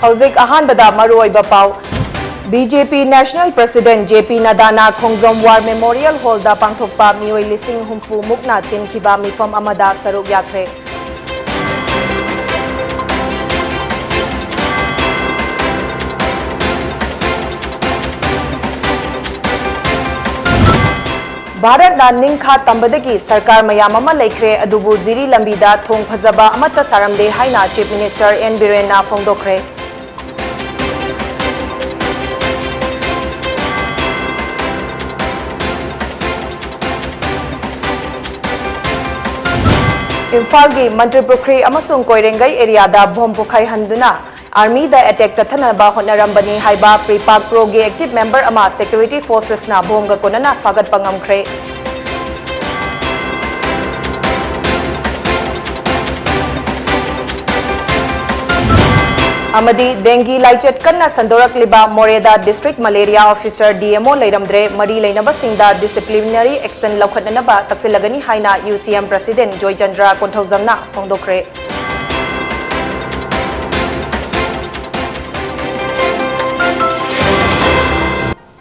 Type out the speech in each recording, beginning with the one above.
हौजिक अहानबदा मरुओइबा पाउ BJP National President JP Nadana Khongjom War Memorial Hall da pangthokpa mioi lising humfu mukna tinkiba mifam amada saruk yakre Bharat na ningkha tambadagi sarkar mayam ama laikre adubu ziri lambida thong phajaba amata saramde haina Chief Minister N Biren na phongdokre Imphal gi Manipuri amasung Koirengai area da bom pokhai handuna Army da attack chathanaba honarambani haiba Pre-Pak Pro gi active member ama security forces na bom ga konana fagat pangamkhre Amadi dengue laichet kanna sandorak liba Moreda district malaria officer DMO leiramdre mari leinaba singda disciplinary action laukhatnaba taksilagani haina UCM president Joy Chandra Konthauzamna phongdokre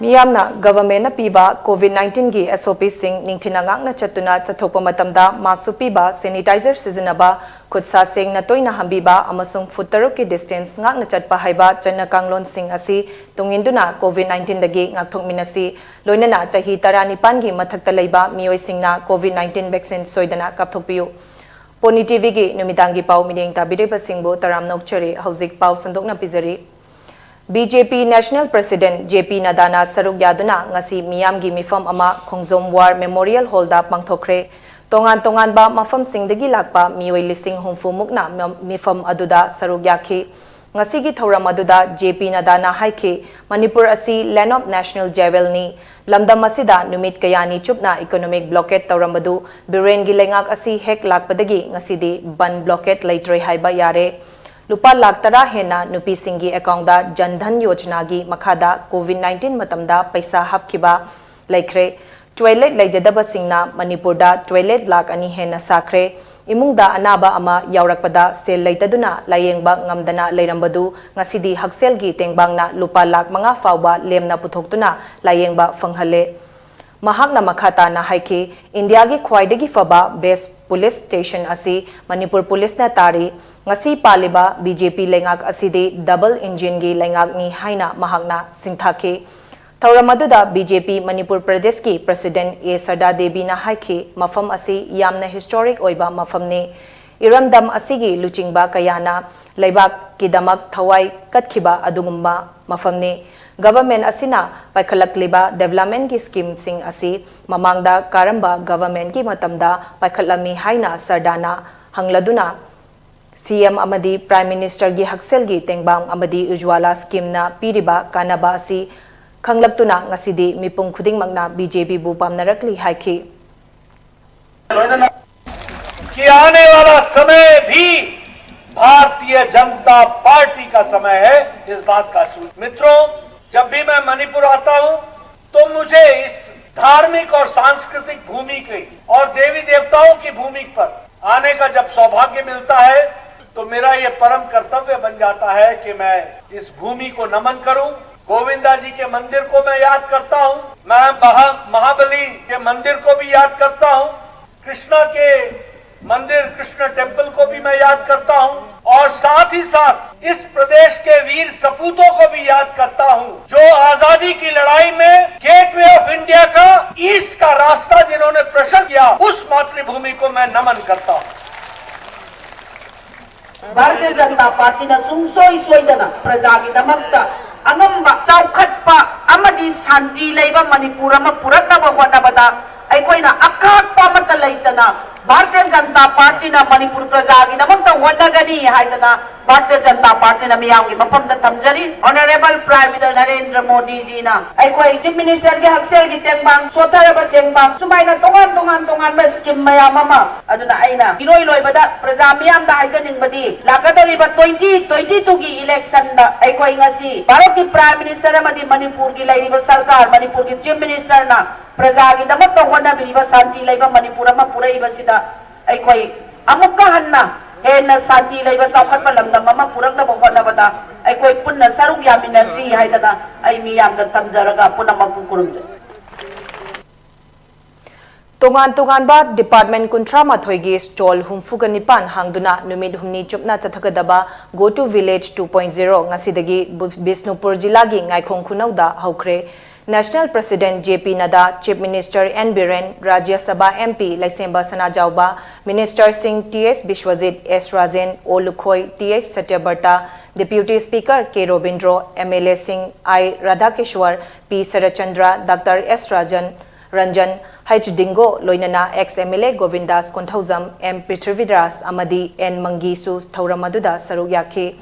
Miyamna government na piba COVID-19 gi SOP sing ningthina ngakna chatuna chathokpa matamda mask piba sanitizer sizinaba khutsa sing na toina hambiba amasung futtaruk ki distance ngakna chatpa haiba channa kanglon sing asi tunginduna COVID-19 dagi ngakthokminasi loinana chahi 19 gi mathakta leiba mioi singna COVID-19 vaccine soidana kapthokpiu PONYTV gi numidangi pau mideng tabideba singbo taram nokchari hauzik pau sandokna pizari BJP National President JP Nadana Saruk Yaduna ngasi miyam gi mifam ama Khongjom War Memorial Hall da pangthokre tongan ba mafam singdagi lakpa mioi lising humfu mukna mifam aduda Saruk yakhi ngasi gi thoram aduda JP Nadana haikhi Manipur asi land of national jewel ni lamdam asida numit kayani chupna economic blockade tawramadu Biren gi lengak asi hek lakpadagi ngasi di ban blockade laitre haiba yare Lupa lakh tara hena nupi singi account da Jandhan Yojana gi makhada COVID-19 matamda paisa hapkiba laikre toilet laijadaba singna Manipur da toilet lakh ani hena sakre imungda anaba ama yaurakpada sel laitaduna layengba ngamdana leirambadu ngasidi haksel gi tengbangna lupa lakh manga fawba lemna puthoktuna layengba fanghale Mahakna makhata na haiki India gi khwaidagi faba best police station asi Manipur police na tari ngasi paliba BJP lengak asidi double engine gi lengak ni haina mahakna singthaki Thauramaduda BJP Manipur Pradesh ki President A Sarda Devi na haiki mafam asi yamna historic oiba mafam ni Iramdam asigi luchingba kayana laibak kidamak thawai katkhiba adugumba mafam ni Government asina paikhalakliba development ki scheme sing asi mamangda karamba government ki matamda paikhalami haina sardana hangladuna CM amadi Prime Minister gi haksel gi tengbang amadi ujwala scheme na piriba kanaba asi khanglaktuna ngasidi mipung khuding magna BJP bu pamnarakli haiki कि आने वाला समय भी Bharatiya Janata party का समय है इस बात का मित्रों जब भी मैं मणिपुर आता हूं तो मुझे इस धार्मिक और सांस्कृतिक भूमि की और देवी देवताओं की भूमि पर आने का जब सौभाग्य मिलता है तो मेरा ये परम कर्तव्य बन जाता है कि मैं इस भूमि को नमन करूं गोविंदा जी के मंदिर को मैं याद करता हूं मैं महाबली के मंदिर को भी याद करता हूं कृष्णा के मंदिर कृष्ण टेम्पल को भी मैं याद करता हूं और साथ ही साथ इस प्रदेश के वीर सपूतों को भी याद करता हूं जो आजादी की लड़ाई में गेटवे ऑफ इंडिया का ईस्ट का रास्ता जिन्होंने प्रशस्त किया उस मातृभूमि को मैं नमन करता हूं भारतीय जनता पार्टी ने सुंगसोई सोइदना प्रजा की दमकता अंगम्बा चौखटपा अमदी शांति लेबा मणिपुर अमा पुरक्नबा होनबदा अखोइना अकाकपा मत लेतना भारतीय जनता पार्टी ना मणिपुर प्रजा की नमकता होनगनी हाइदना भारतीय जनता पार्टी ना मियाम की मफमदा थमजरी honourable prime minister Narendra Modi ji ना अखोइ चीफ मिनिस्टर के हक्सेल की तेंबांग सोथरबा सेंबांग सुमाइना तोंगान बस स्कीम मयाम अमा अदुना आइना इरोइ लोइबदा प्रजा मियाम दा हाइजनिंगबदी लाकदरिबा 2022 की इलेक्शन दा अखोइ ngasi भारत की प्राइम मिनिस्टर अमदी मणिपुर की लाइरिबा सरकार मणिपुर की चीफ मिनिस्टर ना प्रजा की दमक होनबिरिबा शांति लेबा मणिपुर अमा पुरैबसिदा अखोइ अमुक्का हन्ना हेन शांति लेबा चौखटपा लमदम अमा पुरक्नबा होनबदा ꯑꯩꯈꯣꯏ ꯄꯨꯟꯅ ꯁꯔꯨꯛ ꯌꯥꯃꯤꯟꯅꯁꯤ ꯍꯥꯏꯗꯅ ꯑꯩ ꯃꯤꯌꯥꯝꯗ ꯇꯝꯖꯔꯒ ꯄꯨꯝꯅꯃꯛꯄꯨ ꯈꯨꯔꯨꯝꯖꯩ Tongan Tonganba Department Kuntra Mathoigi Stall Humfuga Nipan Hangduna Numid Humni Chupna Chathagadaba Go to Village 2.0 Ngasidagi Bisnupur Jilagi Ngaikhong Khunauda Haukre National President JP Nada, Chief Minister N. Biren, Rajya Sabha MP Laisemba Sanajauba, Minister Singh T.S. Bishwajit, S. Rajen, O. Lukhoi, T.S. Satyabarta, Deputy Speaker K. Robindro, MLA Singh I. Radhakeshwar, P. Sarachandra, Dr. S. Ranjan, H. Dingo, Loinana, ex-MLA Govindas Konthauzam, M. Prithvidas Amadi, N. Mangisu, Tauramaduda, Saruyaki,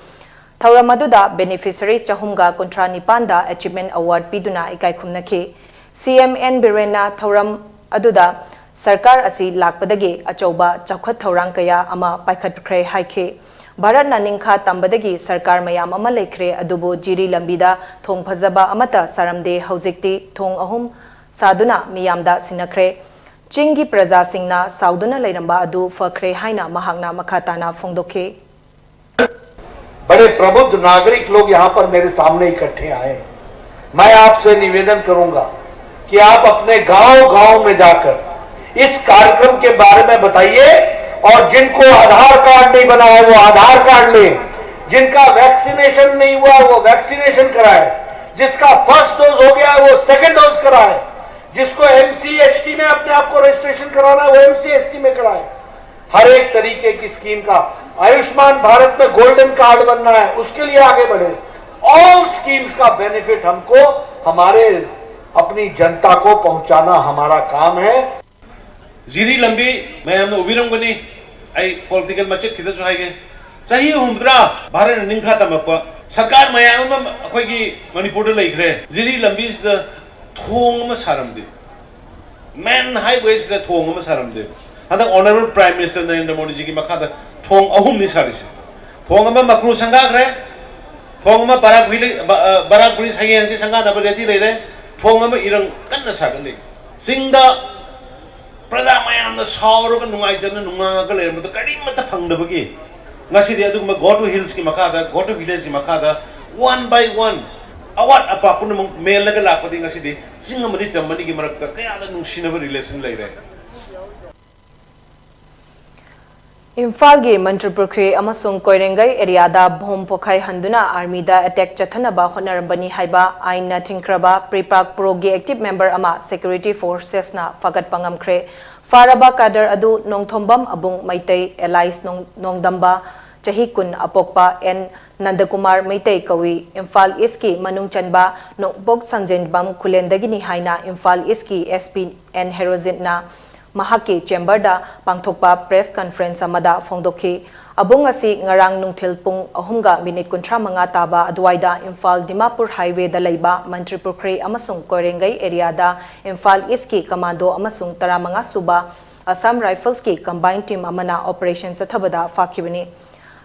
Tauramaduda, Beneficiary Chahumga Kontra Nipanda, Achievement Award Piduna Ikai Kumnaki, CMN Birena, Tauram Aduda, Sarkar Asi Lakpadagi, Achoba, Chakhat Taurang Kaya, Ama Paikat Kre Haike, Bharat Naninka Tambadagi, Sarkar Mayam Ama Lekre, Adubu, Jiri Lambida, Thong Pazaba Amata, Saramde, Hauzikti, Thong Ahum, Saduna, Miyamda Sinakre, Chingi Praza Singna, Sauduna Lairamba Adu, Fakre Haina, Mahagna Makatana Fongdoke. बड़े प्रबुद्ध नागरिक लोग यहाँ पर मेरे सामने इकट्ठे आए। मैं आपसे निवेदन करूंगा कि आप अपने गांव-गांव में जाकर इस कार्यक्रम के बारे में बताइए और जिनको आधार कार्ड नहीं बना है वो आधार कार्ड लें, जिनका वैक्सीनेशन नहीं हुआ वो वैक्सीनेशन कराए, जिसका फर्स्ट डोज हो गया है वो सेकंड डोज कराए, जिसको एमसीएसटी में अपने आप को रजिस्ट्रेशन कराना है वो एमसीएसटी में कराए। हर एक तरीके की स्कीम का आयुष्मान भारत में गोल्डन कार्ड बनना है उसके लिए आगे बढ़े। ऑल स्कीम्स का बेनिफिट हमको हमारे अपनी जनता को पहुंचाना हमारा काम है। जीरी लंबी मैं हमने उबिरंगनी आई पॉलिटिकल मचेट किधर सुहाएंगे सही हुम्द्रा भारत निंखा तमक्वा सरकार मयाम अखोई की मणिपुर लेख रहे जीरी लंबी इस थोंग में सारम दे मैन हाईवे इस थोंग में सारम दे हमें honourable prime minister Narendra Modi ji की मखादा थोंग अहुम नि सारिसे थोंग में मकरू संगा करे थोंग में बराक पुलिस है ये संगा नबर रेडी ले रहे थोंग में इरंग कन्ना सागन ले सिंगा प्रजा मयाम न सावरो का नुंगाई जन नुंगा का ले मतलब कड़ी मत फंग दबगी नसी दिया तो मैं गो टू हिल्स की मखादा गो टू विलेज की मखादा वन बाय वन अवार्ड अपापुन मेल लगा लापदी नसी दे सिंगा मरी टम्मनी की मरकता क्या आला नुंशी नबर रिलेशन ले रहे Imphal Mantripurkhe amasung Koirengai areada bom pokhai handuna armida attack chathanaba honarambani haiba aina thinkraba prepak progi active member ama security forces na fagat pangamkhre faraba kadar adu nongthombam abung maitai allies nongdamba chahi kun apokpa n Nandakumar Maitai Kawi Imphal East Manung Chanba Nokbok Sangjinbam Kulendagini haina Imphal East SP N Herozin na Mahaki Chamber da pangthokpa press conference amada phongdokhi abung asi ngarang nungthil pung ahumga minute kuntra manga taba adwaida Imphal Dimapur highway da leiba Mantripurkhe amasung Koirengai area da Imphal East commando amasung taramanga suba Assam Rifles ki combined team amana operation sathabada fakhibani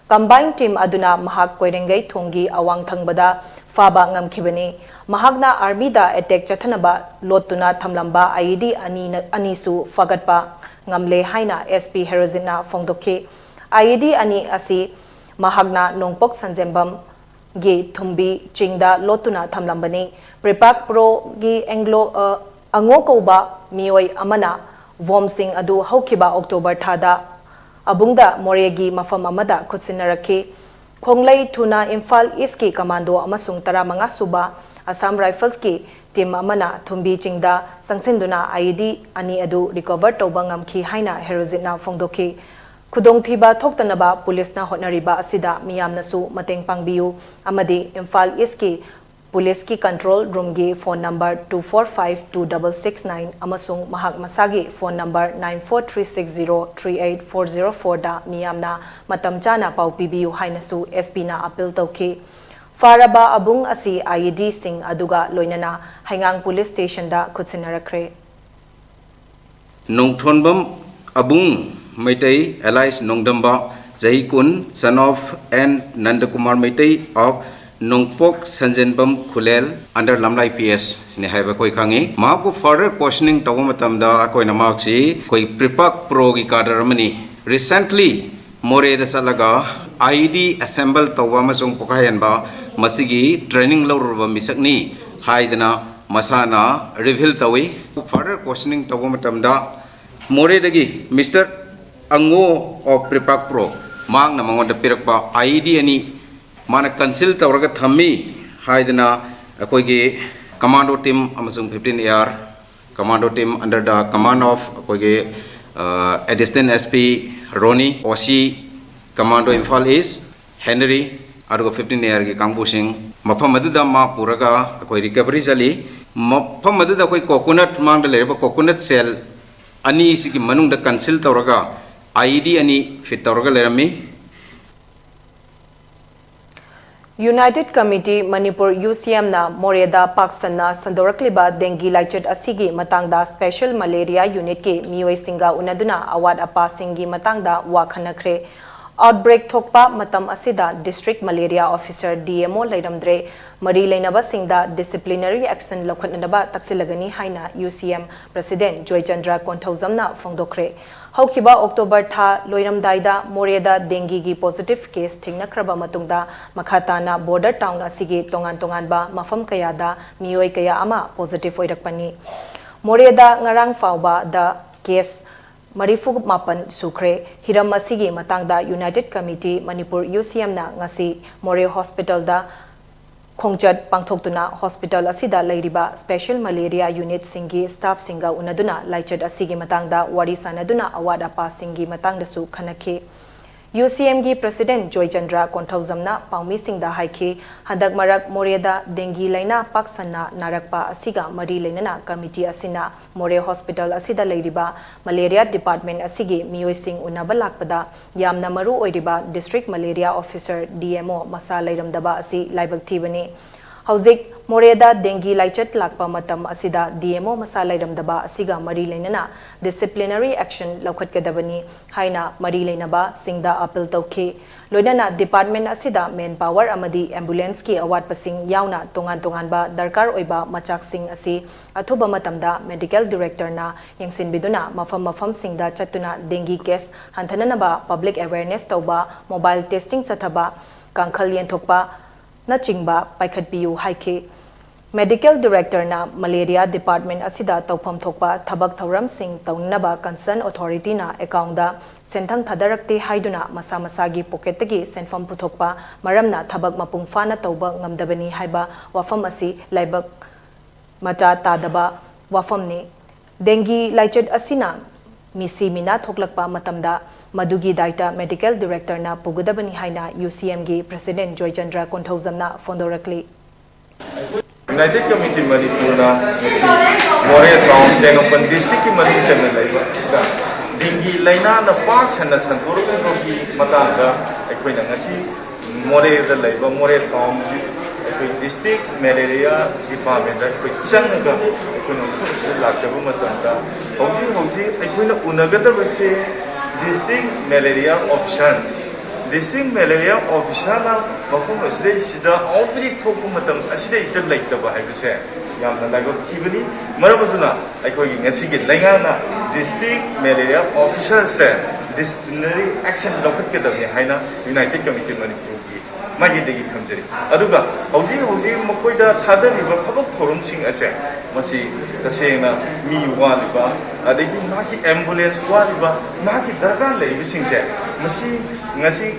combined team aduna mahak Koirengai thongi awang thangbada faba ngamkhibani Mahagna army da attack chathanaba lotuna thamlamba IED anisu fagatpa ngamle haina SP Herozina Fongdokhe IED ani asi Mahagna nongpok sanjembam gi thumbi chingda lotuna thamlambani prepak pro gi anglo angokoba mioi amana vomsing adu haukiba October thada abungda moregi mafam amada khutsinaraki khonglai thuna Imphal East ki commando amasung taramanga suba Assam Rifles ki team amana thumbi chingda sangsinduna IED ani adu recover toba ngamkhi haina Herozina Fongdokhi khudong thiba thoktanaba police na honariba asida miyamna su mateng pangbiu amadi Imphal East ki police ki control room gi phone number 24526669 amasung mahak masagi phone number 9436038404 da miyamna matam chana pau pibiu haina su SP na appeal tokhi Faraba abung asi IED sing aduga loinana Hangang police station da kutsinnarakre Nongthonbam abung Maitai allies Nongdamba Zahikun son of N Nandakumar Maitai of Nongpok Sanjenbam Kulel under Lamlai PS ne haiba koi khangi mabu further questioning tawamatamda koi namaksi koi prepak pro gi kadaramani recently more da salaga IED assemble tawa masung pokayan ba masigi training lawrba misakni haidana masana reveal tawi further questioning tawo matamda more dagi Mr. Ango of Prepak Pro mang na mangonda pirakpa ID ani mana cancel tawraga thammi haidana akoigi commando team amasung 15 AR commando team under the command of akoigi assistant SP Roni Osi commando Imphal East Henry adugo 15 AR gi kangbusing mafam aduda ma puraga akoi recovery jali mafam aduda akoi coconut mang da lerba coconut cell ani sigi manung da cancel tawraga ID ani fit tawraga lerami United Committee Manipur UCM na Moreda Pakistan na Sandorakliba dengue laichet asigi matangda special malaria unit ke mioi singa unaduna awad apa singi matangda wakhanakre outbreak thokpa matam asida district malaria officer DMO lairamdre mari leinaba singda disciplinary action lokhatnaba taksilagani haina UCM president Joy Chandra Konthozamna phongdokre haukiba October tha loiramdaida Moreda dengue gi positive case thingnakraba matungda makhatana border town asigi tongan ba mafam kayada mioi kaya ama positive oirakpani Moreda ngarang fawba the case Marifu Mapan Sukre, Hiram Masigi Matangda United Committee Manipur UCM na ngasi More Hospital da Khongjat Pangthoktuna Hospital asida lairiba Special Malaria Unit singi staff singa unaduna laichet asigi matangda wari sanaduna awada pa singi matangda su khanakhe UCM gi President Joy Chandra Konthozamna Paumi Singda haiki hadak marak Moreda dengue laina paksana narakpa asiga mari lainana committee asina More Hospital asida leiriba malaria department asigi mioi sing unaba lakpada yamna maru oiriba district malaria officer DMO masa lairamdaba asi laibak thibani Hauzik Moreda dengue laichet lakpa matam asida DMO masa lairamdaba asiga mari lainana disciplinary action laukhatkedabani haina mari lainaba singda appeal tawkhe loinana department asida manpower amadi ambulance ki awat pasing yauna tongan ba darkar oiba machak sing asi athuba matamda medical director na yengsinbiduna mafam singda chatuna dengue case hantananaba public awareness tawba mobile testing sathaba kangkhal yenthokpa na chingba paikhatpiu haike medical director na malaria department asida tawpham thokpa thabak thauram sing taunaba concern authority na account da senthang thadarakte haiduna masa gi pocket tagi senfam puthokpa maramna thabak mapung fana tawba ngamdabani haiba wafam asi laibak mata tadaba wafam ni dengue laichet asina misi mina thoklakpa matamda madugi daita medical director na pugudabani haina UCM gi president Joy Chandra Konthozamna fondorakli United Committee Manipur na More Town Tengampan District ki Manipur channel laiba dengue laina na pak chana santoru ki matanga aikoina ngasi More da laiba More Town district malaria department da koi changa aikoina lakchabu matanga hauji aikoina unagadaba se district malaria officer na mafum asde sida outbreak thokku matam asde isda laitaba haibse yamna lago kibani maramuduna aikoi ngasi gi laingana district malaria officer se disciplinary action lokhatkedabni haina United Committee Manipur gi magi degi thamjari aduga hauji makoida thadariba thabak thorumsing ase masi tasena mi waliba adegi maki ambulance waliba maki darkar leibisingse masi ngasi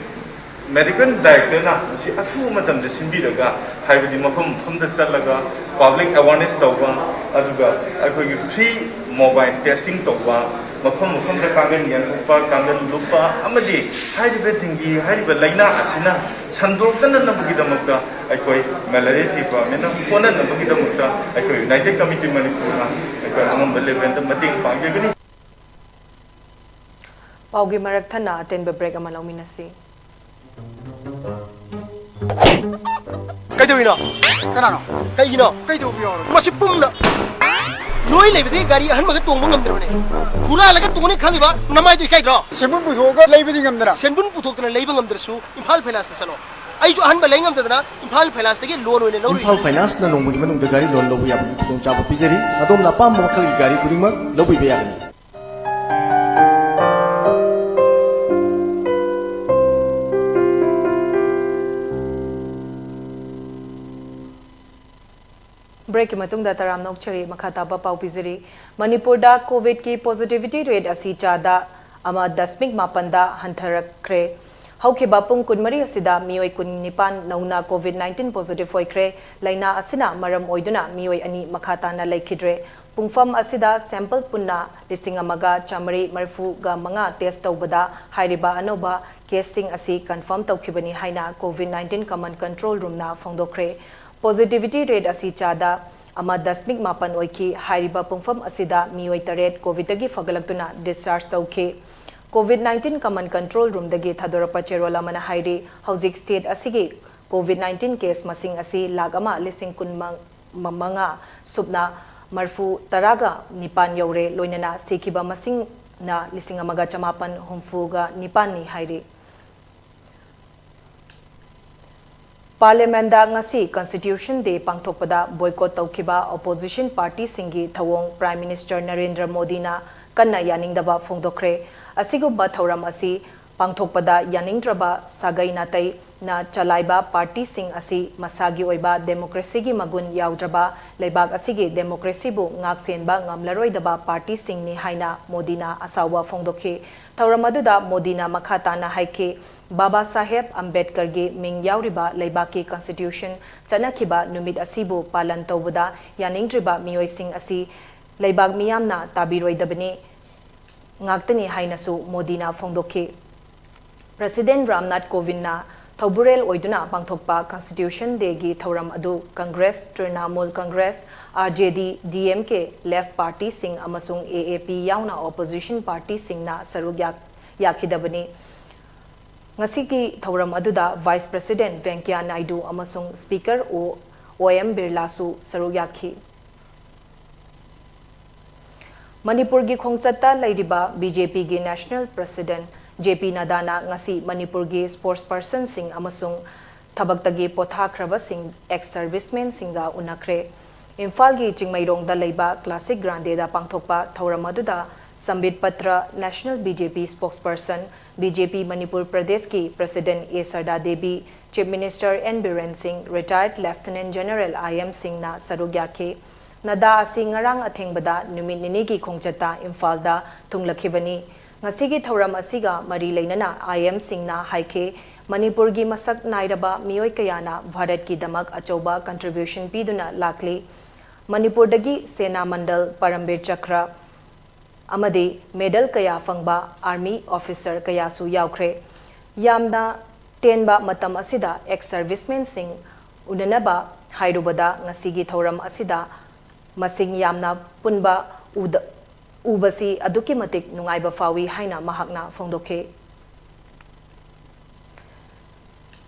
medical director na masi athu matam de simbiraga haibadi mafam da chalaga public awareness tawba aduga akoi free mobile testing tawba mafam da kangan yan thukpa kangan lupa amadi haibe tingi haibe laina asina sandortana nabagi damakta akoi malaria department na kona nabagi damakta akoi United Committee Manipur na akoi amam level da mating panggagani paugi marak thana atenbe break ama lauminasi Kaidowino kanano kaigino kaidobiyo masipumna noi leibedi gari ahan maga tongba ngamdrone pura laga tongone khaliba namai doi kaidro senbun puthokga leibedi ngamdra senbun puthokna leiba ngamdrasu imphal phelas na salo ai jo ahan ba lei ngamdana imphal phelas tagi loan oine lori imphal finance na nongbu manung da gari loan lobu ya tong chaba pizeri adom na pam makhal gari kudingma lobu be ya break matungda taram nokchari makhata ba pau pizari Manipur da COVID ki positivity rate asi chada ama 0.8 da hantarakre haukiba pung kunmari asida mioi kunnipan nauna COVID-19 positive hoikre laina asina maram oiduna mioi ani makhata na laikidre pungfam asida sample punna lisingamaga chamari marfu ga manga test tawbada hairiba anoba casing asi confirm tawkhibani haina COVID-19 command control room na phongdokre positivity rate asi chada ama 0.8 oiki hairiba pungfam asida mioi taret covid tagi fagalaktuna discharge tawkhe COVID-19 command control room dagi thadorapa cherola mana hairi hauzik state asigi COVID-19 case masing asi lagama lising kun manga subna marfu taraga nipan yaure loinana sekiba masing na lising amaga chamapan humfuga nipan ni hairi Parliament da ngasi Constitution Day pangthokpada boycott tawkiba opposition party singi thawong Prime Minister Narendra Modi na kanna yaningdaba phongdokre asigumba thauram asi pangthokpada yaningdraba sagai natai na chalaiba party sing asi masagi oiba democracy gi magun yaudra leibak asigi democracy bu ngaksenba ngamlaroidaba party sing ni haina Modina asawa phongdokhe thauramadu Modina makhata na haike Baba Saheb Ambedkar gi ming yauriba leibaki constitution chanakhiba numit asibu palan tawbada yaningdriba mioi sing asi leibak miyamna tabiroidabani ngaktani hainasu Modina phongdokhe President Ramnath Kovind na Thauburel oiduna pangthokpa Constitution Day gi thauram adu Congress Trinamool Congress RJD DMK Left Party sing amasung AAP yauna opposition party sing na saruk yakhidabani ngasiki thauram aduda Vice President Venkaiah Naidu amasung Speaker OM Birla su saruk yakhi Manipur gi khongchatta lairiba BJP gi National President JP Nadana ngasi Manipur gi sportsperson sing amasung thabaktagi pothakraba sing ex-servicemen singa unakre Imphal gi Chingmairong da leiba Classic Grande da pangthokpa thauramadu Sambit Patra National BJP spokesperson BJP Manipur Pradesh ki President A Sarda Devi Chief Minister N Biren Singh Retired Lieutenant General IM Singh na sarugyakhe Nada asi ngarang athengbada numit nini gi khongchata Imphal da thunglakibani ngasigi thauram asiga mari leinana IM Singh na haike Manipur gi masak nairaba mioi kayana Bharat ki damak achoba contribution piduna lakli Manipur dagi Sena Mandal Parambir Chakra amadi medal kaya fangba army officer kaya su yaukre yamna tenba matam asida ex servicemen sing unanaba hairubada ngasigi thauram asida masing yamna punba ubasi aduki matik nungaiba fawi haina mahakna phongdokhe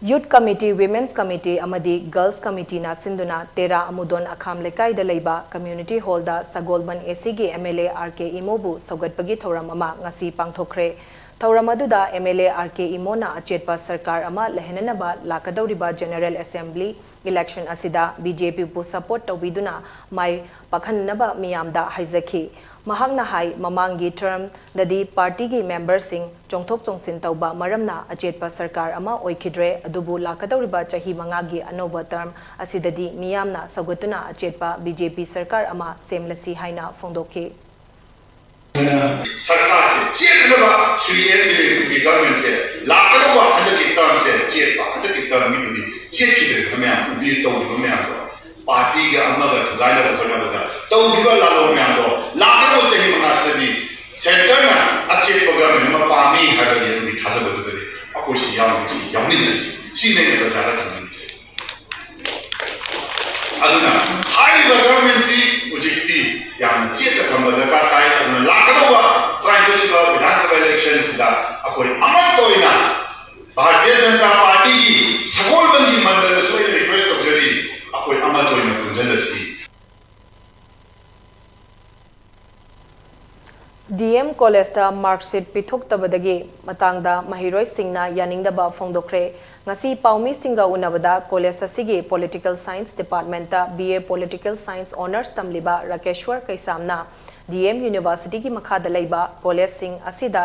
Youth Committee, Women's Committee, amadi Girls Committee na sinduna Tera Amudon Akham Lekai da leiba Community Hall da Sagolban ACG MLA RK Imobu Saugatpagi Thauram ama ngasi pangthokre Thauram aduda MLA RK Imona achetpa sarkar ama lehenanaba lakadauriba General Assembly election asida BJP pu support tawbiduna mai pakhanaba miyamda haizakhi mahakna hai mamangi term dadi party gi members sing chongthok chongsin tawba maramna achetpa sarkar ama oikhidre adubu lakadauriba chahi manga gi anoba term asidadi miyamna sagutuna achetpa BJP sarkar ama semlasi haina phongdokhe सरकार से चेतनवा Shri MLA की government से लाखनवा अंदर की term से चेतपा अंदर की term में भी चेत की हमें उबी तो हमें पार्टी के अमगा थगाइला बना तो दिवा लालो में तो लाखनवा से ही मनासदी सेंटर में अच्छे प्रोग्राम में पामी हरगे भी खासा बदले अकोशी यावनी सी में तो ज्यादा थी अदुना हाई गवर्नमेंट सी उजिती याम चेत कंबदा का ताई अदुना लाखनवा ट्राइबल विधानसभा इलेक्शंस दा अकोई अमत तोइना भारतीय जनता पार्टी की सगोलबंदी मंडल सोई request तौजरी अकोई Amrut तोइना कुंजलसी DM College da marksheet pithok tabadagi matangda mahiroi singna yaningdaba phongdokre ngasi paumi singa unabada college asigi political science department da BA political science honors tamliba Rakeshwar Kaisamna DM University ki makhada leiba college sing asida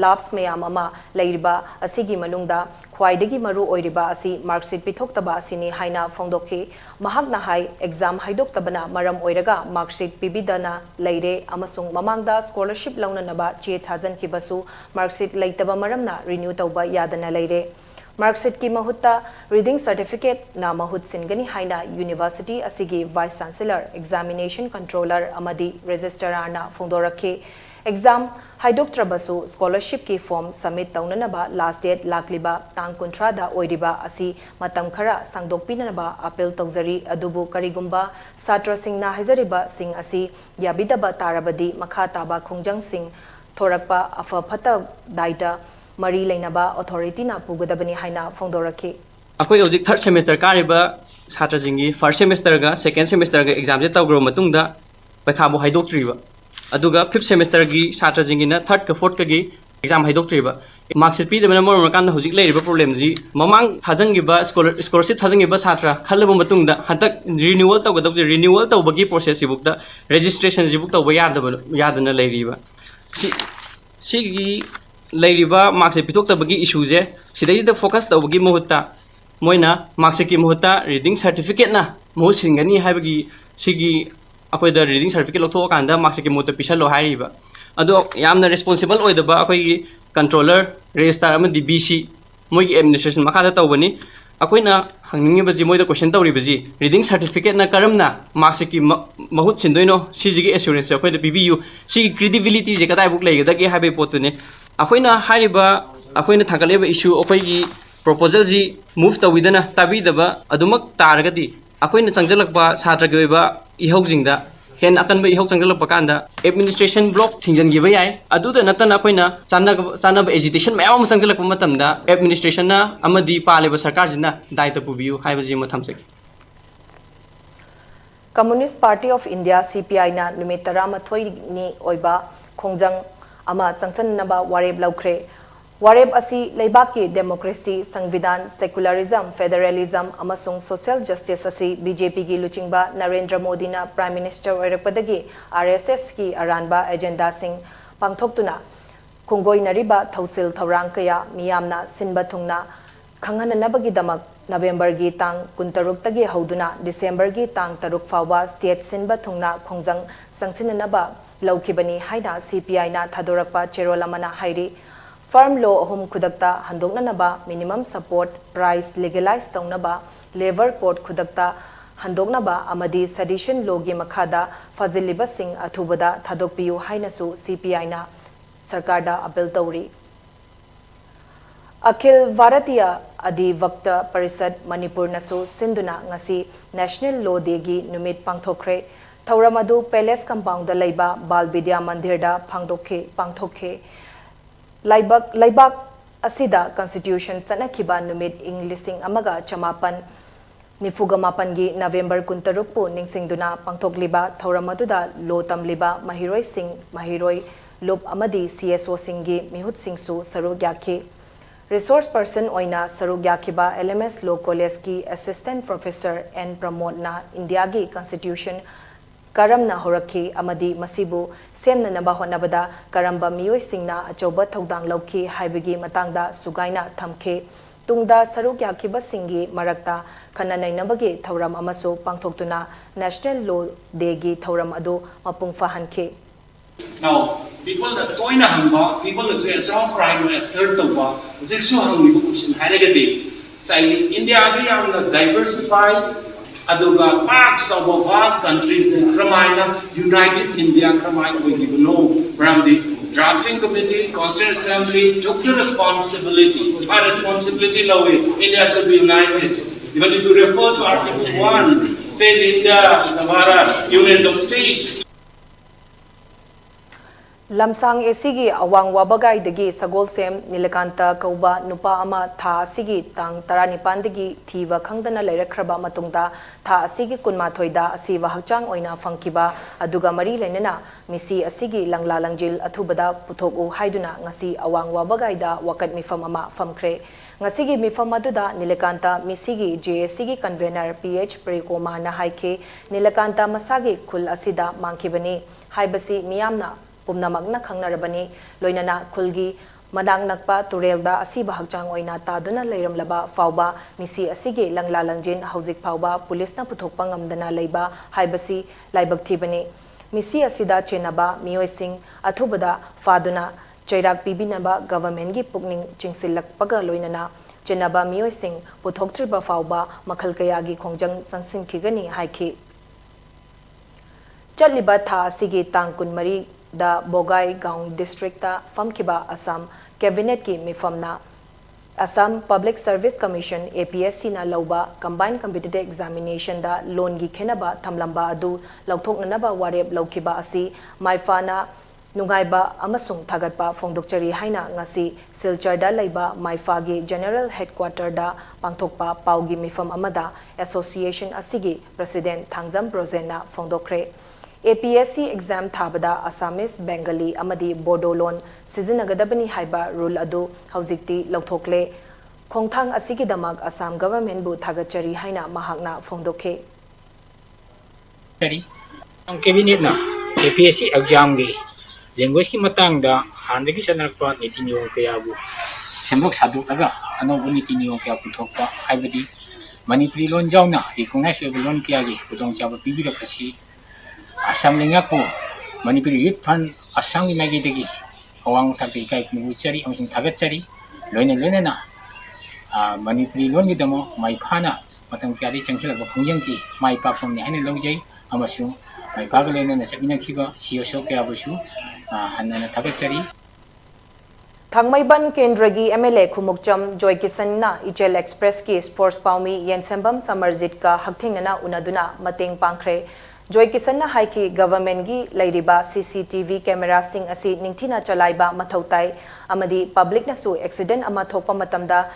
labs mayam ama leiriba asigi manungda khwaidagi maru oiriba asi marksheet pithoktaba asini haina phongdokhi mahakna hai exam haidoktabana maram oiraga marksheet pibidana leire amasung mamangda scholarship launanaba che thajan kibasu marksheet leitaba maramna renew tauba yadana leire marksheet ki mahutta reading certificate na mahut singani haina university asigi vice chancellor examination controller amadi registrar na phongdorakhi exam haidok trabasu scholarship ki form submit taunanaba last date lakliba tang kuntra da oiriba asi matam khara sangdokpinanaba appeal tawjari adubu karigumba satra singna hajariba sing asi yabidaba tarabadi makha taba khongjang sing thorakpa afa phata daida Mari Lainaba authority na pugadabani haina phongdorakhi akoi hojik third semester kariba satra jingi first semester ga second semester ga exam je tawgro matungda paikha bo haidoktriba aduga fifth semester gi satra jingi na third ka fourth ka gi exam haidoktriba marksheet pi de mor kan hojik leiriba problem ji mamang thajangi ba scholarship thajangi ba satra khallaba matungda hatak renewal tawgadab renewal tawbagi process ibukta registration jibuk tawba yadana leiriba si leiriba marksheet pitoktabagi issue je sidai focus tawbagi muhutta moina marksheet ki muhutta reading certificate na mo singani haibagi sigi akoi da reading certificate lokho kanda marksheet ki muhutta pisalo hairiba ado yamna responsible oidaba akoi controller registrar ama dbc moi administration makha tawbani akoina hangningi baji moida question tawri baji reading certificate na karamna marksheet ki mahut sindoino sigi assurance akoi da pbu si credibility je kadai buk leigada ke haibe potune akoina hariba akoina thagaleba issue akoigi proposal ji move tawidana tabidaba adumak taragadi akoina changjalakpa satra gi oiba ihogjingda hen akanba ihog changjalakpa kanda administration block thingjangiba yai aduda natana akoina chanaba agitation mayam changjalakpa matamda administration na amadi paleba sarkar jina daita pubiu haibaji ma thamsaki Communist Party of India CPI na numit 13 ni oiba khongjang ama changchanaba wareb laukre wareb asi leibaki democracy sangvidan secularism federalism amasung social justice asi BJP gi luchingba Narendra Modi na prime minister oirakpadagi RSS ki aranba agenda sing pangthoktuna khongoi nariba thausil thaurang kaya miyamna sinba thungna khangananabagi damak November gi tang 16 tagi hauduna December gi tang 3 fawba state sinba thungna khongjang sangchinanaba laukibani haina CPI na thadorakpa cherolamana hairi farm law home khudakta handoknanaba minimum support price legalize taunaba labor code khudakta handoknaba amadi sedition law gi makhada faziliba sing athubada thadokpiu haina su CPI na sarkar da appeal tawri Akhil Bharatiya Adhivakta Parisad Manipur nasu sinduna ngasi National Law Day gi numit pangthokre Thauramadu Palace Compound da leiba Balbidya Mandir da pangthokhe Laibak asida Constitution chanakhiba numit Englising amaga chamapan Nifugamapan gi November 16 pu ningsingduna pangthokliba Thauramadu da law tamliba Mahiroi Singh Mahiroi Lup amadi CSO Singh mihut Singsu saruk yakhi Resource person oina saruk yakhiba LMS Law College ki Assistant Professor N Pramod na India gi Constitution karamna horakhi amadi masibu semna naba honabada karamba miyoi singna achoba thodang laukhi haibigi matangda sugaina thamkhe tungda saruk yakhiba singi marakta khana nainabagi thauram amaso pangthoktuna National Law Day gi thauram adu mapung fahankhe Now, people that toina hamba, people that say some pride and assert tawba, ziksu hangi bu question hanegati. So India agi amna diversified aduga parts of a vast countries in Kramaina united India Kramaina we give no from the drafting committee, Constituent Assembly took the responsibility. Our responsibility now India should be united. Even if you refer to Article 1, says India, Zamara, Union of State. Lamsang esigi awang wabagai dagi sagol sem Nilakanta kauba nupa ama tha asigi tang taranipan dagi thiva khangdana leirakraba matungda tha asigi kunmathoida asiwa hakchang oina fangkiba aduga mari lenena misi asigi langla langjil athubada puthoku haiduna ngasi awang wabagaida wakat mifam ama famkre ngasigi mifam aduda Nilakanta misigi JSC convener PH Prikoma na haike Nilakanta masagi khul asida mangkibani haibasi miyamna Pumnamakna Kangnarabani, Loinana Kulgi, Madang Nakpa, Turelda, Asiba Hakchang Oina, Taduna Layram Laba, Fauba, Misi Asige, Langla Langjin, Hausik Pauba, Police na Putokpang Amdana Layba, Haibasi, Laibak Tibani, Misi Asida Chenaba, Mioy Singh, Atubada, Faduna, Chairak Bibinaba, Government Gi Pukning, Chingsilak Paga Loinana, Chenaba Mioy Singh, Putoktriba Fauba, Makalkayagi Kongjang Sansin Kigani, Haiki. Chaliba Tha Asige Tangkun Mari, the Bogai Gaung District ta Famkiba Assam Cabinet ki mifamna Assam Public Service Commission APSC na lauba Combined Competitive Examination da loan gi khenaba thamlamba adu lauthoknanaba warep laukiba asi maifana nungaiba amasung thagatpa fongdokchari haina ngasi Silcharda laiba maifagi General Headquarter da pangthokpa paugi mifam amada Association asigi President Thangjam Brozena fongdokre APSC exam thabada Assamese Bengali amadi Bodo loan sizinagadabani haiba rule adu haujikti lauthokle khongthang asigi damak Assam government bu thagachari haina mahakna phongdokhe tari ang cabinet na APSC exam gi language ki matang da handagi sanarpa niti niyom kaya bu sembok saduk aga ano niti niyom kaya puthokpa haibadi Manipuri loan jauna recognize loan kya gi kudong chaba pibira kasi Assam lingak po Manipuri Youth Fund Assam gi magi degi awang thakti kai kuchari amsung thagachari loina na Manipuri loan gi damo mai phana matam kya ri changchila ba khongjang ki mai pa pom ni haine logjai amasung mai pa ga lena na sabina khiba CSO kya basu hanna thagachari Thangmaiban Kendragi MLA Khumukcham Joy Kisanna Ichel Express ki Sports Paumi Yensembam Samarjit ka Hakthingnana unaduna mateng pangkhre Joy Kisanna haiki government gi lairiba CCTV camera sing asi ningthina chalaiba mathautai amadi public na su accident ama thokpa matamda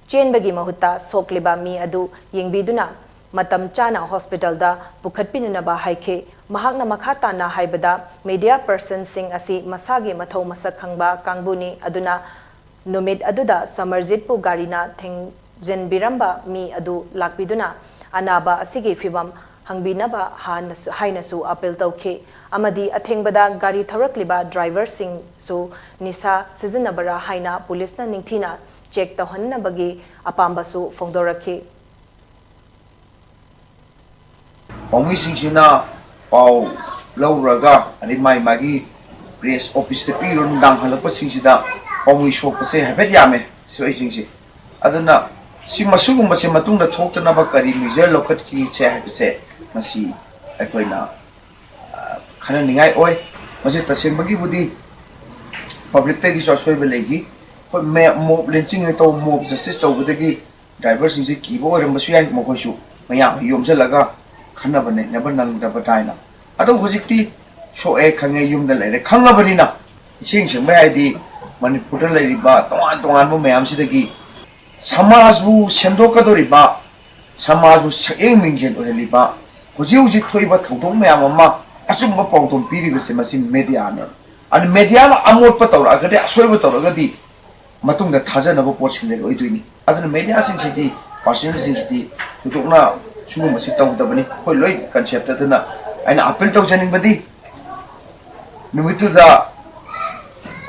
chenbagi mahutta sokliba mi adu yengbiduna matam chana hospital da pukhatpinaba haike mahakna makhata na haibada media person sing asi masagi mathau masak khangba kangbuni aduna numit aduda Samarjit pu garina thing jen biramba mi adu lakbiduna anaba asigi fibam hangbinaba hainasu appeal tauke amadi athengbada gari tharakliba driver sing su nisa sizinabara haina police na ningthina check tawhannabagi apambasu fongdorakhi Paumi singsina pau lauraga ani mai magi press office te piro ndang halapa singsida paumi shopase habet yame so isingsi adana si masugum base matungda thokta ba kari measure lokat ki che habse masi akoina khana ningai oi masi tasembagi budi public te gi sosoi belegi ko me mob lynching to mob justice to budagi driver singsi kibo ram basu yai mo koisu maya yom se laga khana bane never nang da bataina ado hojikti so e khange yum da lere khanga bani na sing sing mai di Manipur la riba tongan mo mayam sidagi samaj bu semdoka do riba samaj bu saeng mingjen o riba hoji thoiba thodong mayam amma achumba pawdom piri bese masin media na an media ma amot patawra gade asoiba tawra gadi matung da thajana bo post le oi duini adana media sing sidi personal sing sidi thudokna sugu masi taw da bani koi loi concept ta na aina appeal taw janing badi numitu da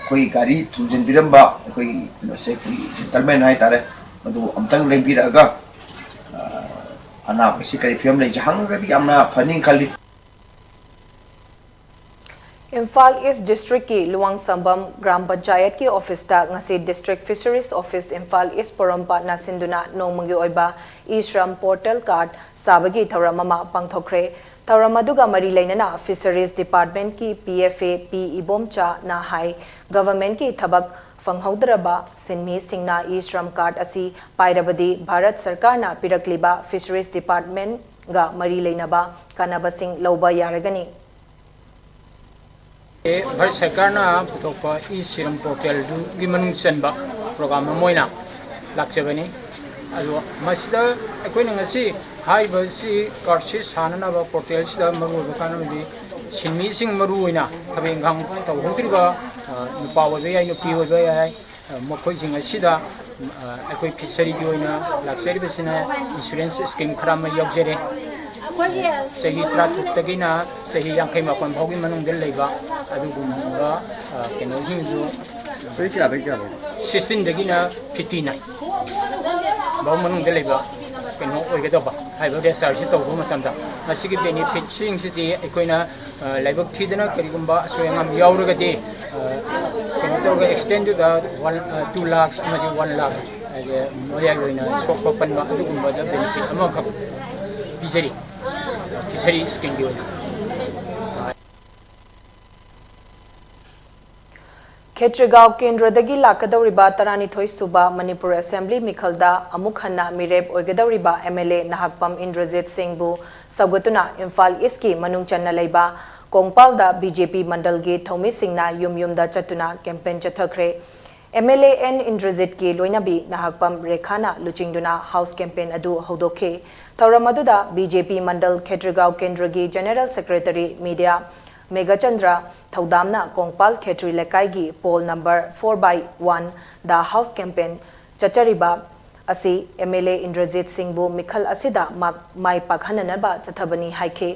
koi gari thumjen biramba koi no se koi gentleman hai tare madu amtang lembiraga ana basi kari film le jahang gadi amna fanning kali Imphal East District ki Luang Sambam Gram Panchayat ki office ta ngasi District Fisheries Office Imphal East Porompa na sinduna nongmangi oiba e-shram portal card sabagi thauramama pangthokre Tauramaduga mari lainana Fisheries Department ki PFA P Ibomcha na hai government ki thabak fanghaudraba sinmi singna e-shram card asi pairabadi Bharat Sarkar na pirakliba Fisheries Department ga mari lainaba kanaba sing lauba yaragani Bharat सरकार ना पुथोकपा ई Siram portal की मनुंग चनबा programme Moina लाक्चबनी अदो मसिदा अखोइना ngasi हाइबसी कार्डसी साननाबा portal सिदा मरु बकानबी सिनमी सिंग मरु ओइना थबेंगाम तौहौत्रिबा नुपा ओइबा याय नुपी ओइबा याय मखोइ सिंग असिदा अखोइ fishery की ओइना लाक्चरिबसिना insurance scheme खराम यौजरे सही ट्राथुक्तगिना सही यांखै मापन भौगी मनुंगदे लेबा अदुगुम्बा केनोजिंगदु सही क्या 16 दगिना 59 बाउ मनुंगदे लेबा केनो ओइगदबा हाइबा रेस्टारसी तौबो मतमदा मसिगी बेनिफिट सिंगसिति अखोइना लाइबक थीदना करिगुम्बा सोयंगम यावरगदि केनो तौगा एक्सटेंड टू द 2 लाख अमदि 1 लाख अगे मोया ओइना सोखो पनबा अदुगुम्बा द बेनिफिट अमखब बिजरी फिशरी स्कीम की ओइना खेत्रीगांव केंद्रदगी लाकदौरिबा 32 सुबा मणिपुर असेंबली मिखलदा अमुक हन्ना मिरेप ओइगदौरिबा एमएलए नाहकपम इंद्रजीत सिंहबु सगुतुना इम्फाल ईस्ट की मनुंग चन्ना लेबा कोंगपालदा बीजेपी मंडल की थौमी सिंहना युमयुमदा चतुना कैंपेन चथखरे एमएलए एन इंद्रजीत की लोइनबी नाहकपम रेखाना लुचिंगदुना हाउस कैंपेन अदु हौदोखे थौरम अदुदा बीजेपी मंडल खेत्रीगांव केंद्र की जनरल सेक्रेटरी मीडिया मेगाचंद्र थौदामना कोंगपाल खेत्री लेकाई की पोल नंबर 4/1 द हाउस कैंपेन चचरिबा असी एमएलए इंद्रजीत सिंहबु मिखल असिदा माई पाखननबा चथबनी हाइखे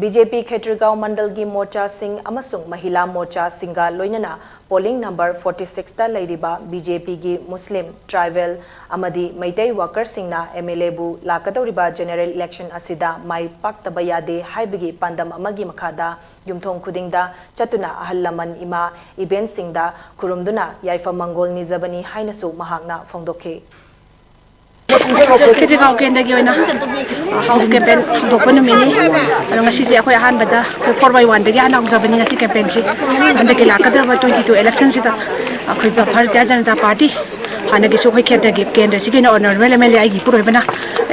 बीजेपी खेत्रीगांव मंडल की मोर्चा सिंह अमसुंग महिला मोर्चा सिंगा लोइनना पोलिंग नंबर 46 ता लेरिबा बीजेपी की मुस्लिम ट्राइबल अमदी मैतै वर्कर सिंगना एमएलए बु लाकदौरिबा जनरल इलेक्शन असिदा माई पाक्तबा यादे हाइबगी पांदम अमगी मखादा युमथोंग खुदिंगदा चतुना अहल लमन इमा इवेंट सिंगदा खुरुमदुना याइफा मंगोल निजबनी हाइनसु महागना फोंदोखे खेत्रीगांव केंद्र की हाउस कैंपेन दोपन मिनी से अखोई अहानबदा 4/1 दगी हाना उजबनी ngasi कैंपेन से हंदकी लाकदब 22 इलेक्शन से अखोई भारतीय जनता पार्टी हाना की सोखै खेत्र की केंद्र से किना ऑनरेबल एमएलए आई की पुरोबना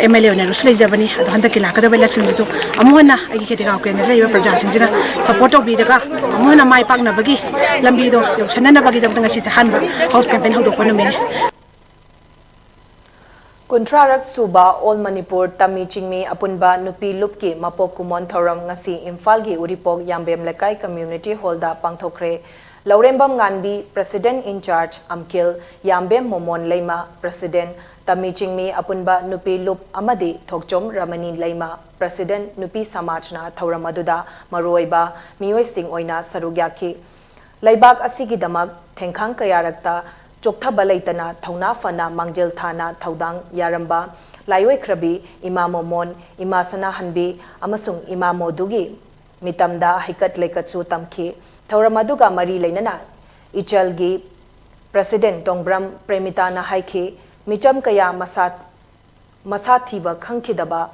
एमएलए ने रुसलेजबनी हंदकी लाकदब इलेक्शन से तो अमोना आई खेत्रीगांव केंद्र लेबा प्रजा सिंजना सपोर्ट तौबीदगा अमोना माई पाकनबगी लंबी दो योसननबगी दब ngasi से हानबा हाउस कैंपेन हौदोपन मिनी कुंट्रारक सुबा ऑल मणिपुर तमी चिंगमी अपुनबा नुपी लुप की मपोक कुमोन थौरम ngasi इम्फाल की उरिपोक याम्बेम लेकाई कम्युनिटी हॉल दा पांगथोखरे लौरेंबम गानबी प्रेसिडेंट इंचार्ज अमकिल याम्बेम मोमोन लेमा प्रेसिडेंट तमी चिंगमी अपुनबा नुपी लुप अमदी थोकचोम रमनी लेमा प्रेसिडेंट नुपी समाजना थौरम अदुदा मरोइबा मियोय सिंह ओइना सरुग्याखी लैबाक असिगी दमक थेंखांग कयारक्ता चोक्थब लेतना थौना फना मांगजेल थाना थौदांग यारंबा लाइवे ख्रबी इमा मोमोन इमा सना हनबी अमसुंग इमा मोदुगी मितमदा हिकत लेकचु तमखी थौरम अदुगा मरी लेनना इचलगी प्रेसिडेंट तोंगब्रम प्रेमिताना हाइखी मिचम कया मसा थीब खंखिदबा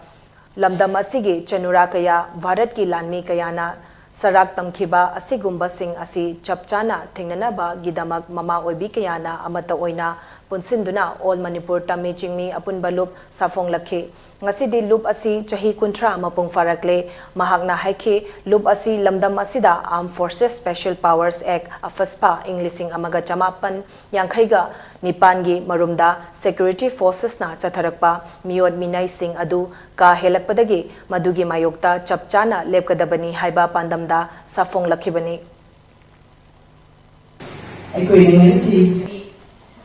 लमदम असिगी चनुरा कया भारत की लानमी कयाना सराक तमखिबा असिगुम्बा सिंह असि चपचाना थेंगननबा गिदमक ममा ओइबी कयाना अमता ओइना पुनसिंदुना ऑल मणिपुर तमी चिंगमी अपुनबा लुप साफोंग लखे ngasi लुप असि चही कुंट्रा मपुंग फारकले महागना हाइखे लुप असि लमदम असिदा armed forces special powers act AFSPA इंग्लिशिंग अमगा चमापन यांखैगा निपानगी मरुमदा सिक्योरिटी फोर्सेस ना चथरकपा मियोद मिनाई सिंह अदु का हेलकपदगी मदुगी मायोक्ता चपचाना लेपकदबनी हाइबा पांदमदा साफोंग लखिबनी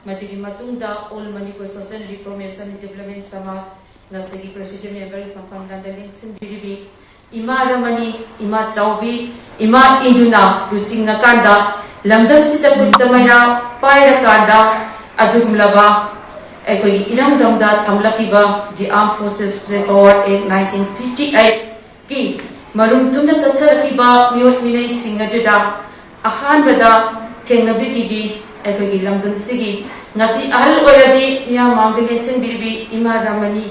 Madigi matungda all Manipur Social Reformation and Development Sama Nasigi President Member Kampan Landalin Simbiribi Ima Ramani Ima Chaubi Ima Induna Lusing Nakanda Lamdan Sita Kuntamaya Paira Kanda Adumlaba Ekoi Inam Damda Tamlakiba the Armed Forces Power Act 1958 Ki Marum Tuna Satarakiba Miot Minay Singaduda Ahan Bada Tengabikibi Ekoi Lamdan Sigi ngasi ahal oirabi miya mangdege sinbirbi ima ramani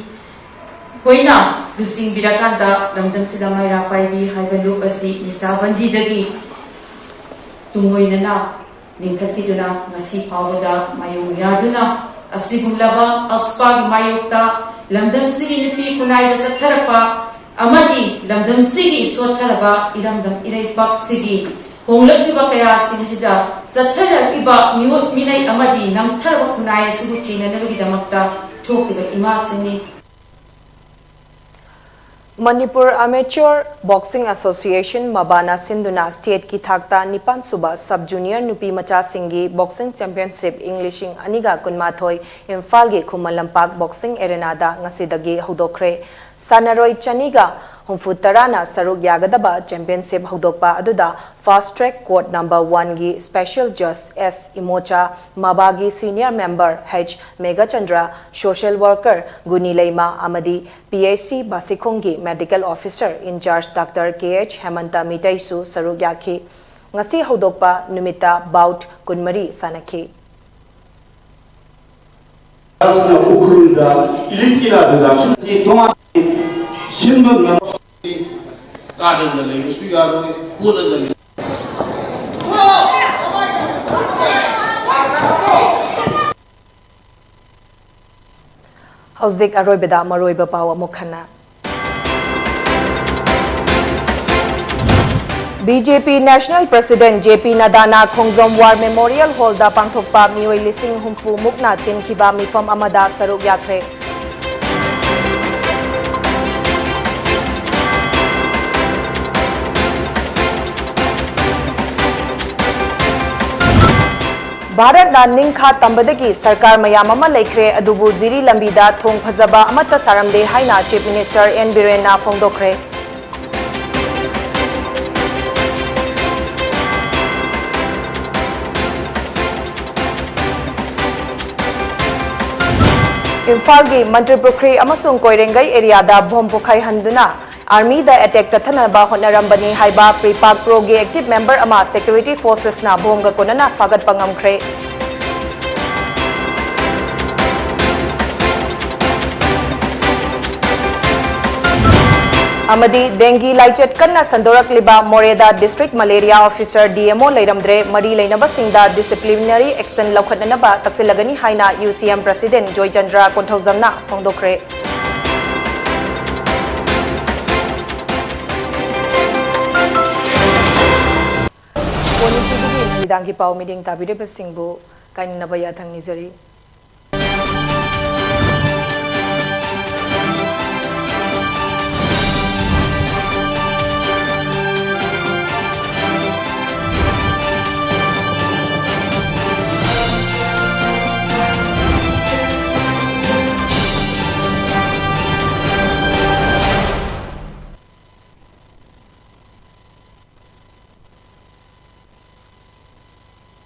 koina lusing birakanda lamdam sida maira paibi haibalu asi nisabandi dagi tungoinana ningkakiduna ngasi pawada mayung yaduna asigumlaba aspag mayokta lamdam sigi nupi kunai da satharapa amadi lamdam sigi sotharaba iramdam iraipak sigi Honglakliba kaya singsida satharakliba minay amadi nangtharba kunay sibu thinanabagidamagta thokliba ima singni. Manipur Amateur Boxing Association Mabana Sinduna State ki thakta Nipan Suba Sub Junior Nupi Macha Singi Boxing Championship Englishing Aniga Kunmathoi Imphal gi Khumalampak Boxing Arena da ngasidagi hodokre Sanaroi Chaniga Humfutarana Saruk Yagadaba Championship Hodokpa Aduda Fast Track Court Number 1 gi Special Judge S Imocha Mabagi Senior Member H Megachandra Social Worker Guni Leima Amadi PHC Basikongi Medical Officer in charge Dr. KH Hemanta Mitaisu Saruk Yaki Ngasi Hodokpa Numita Bout Kunmari Sanaki Hauzik Aroibeda Maroiba Pawa Mukhana BJP National President JP Nadana Khongzom War Memorial Hall da Pangthokpa Mioi Lising Humfu Mukna Tinkiba Mifam Amada Saruk Yakre Bharat na ningkha tambadagi sarkar mayam ama laikre adubu ziri lambida thong phajaba amata saramde haina Chief Minister N Biren na phongdokre Imphal gi Mantripukri amasung Koirengai area da bom pokhai handuna Army da attack chathanaba honarambani haiba Pripak Pro gi active member ama security forces na bom ga konana fagat pangamkhre Amadi dengue laichet kanna sandorak liba Moreda district malaria officer DMO leiramdre mari leinaba singda disciplinary action laukhatnaba taksilagani haina UCM president Joy Chandra Konthauzamna phongdokre PONYTV midang ki pau meeting tabire basingbu kainna baya thang nizari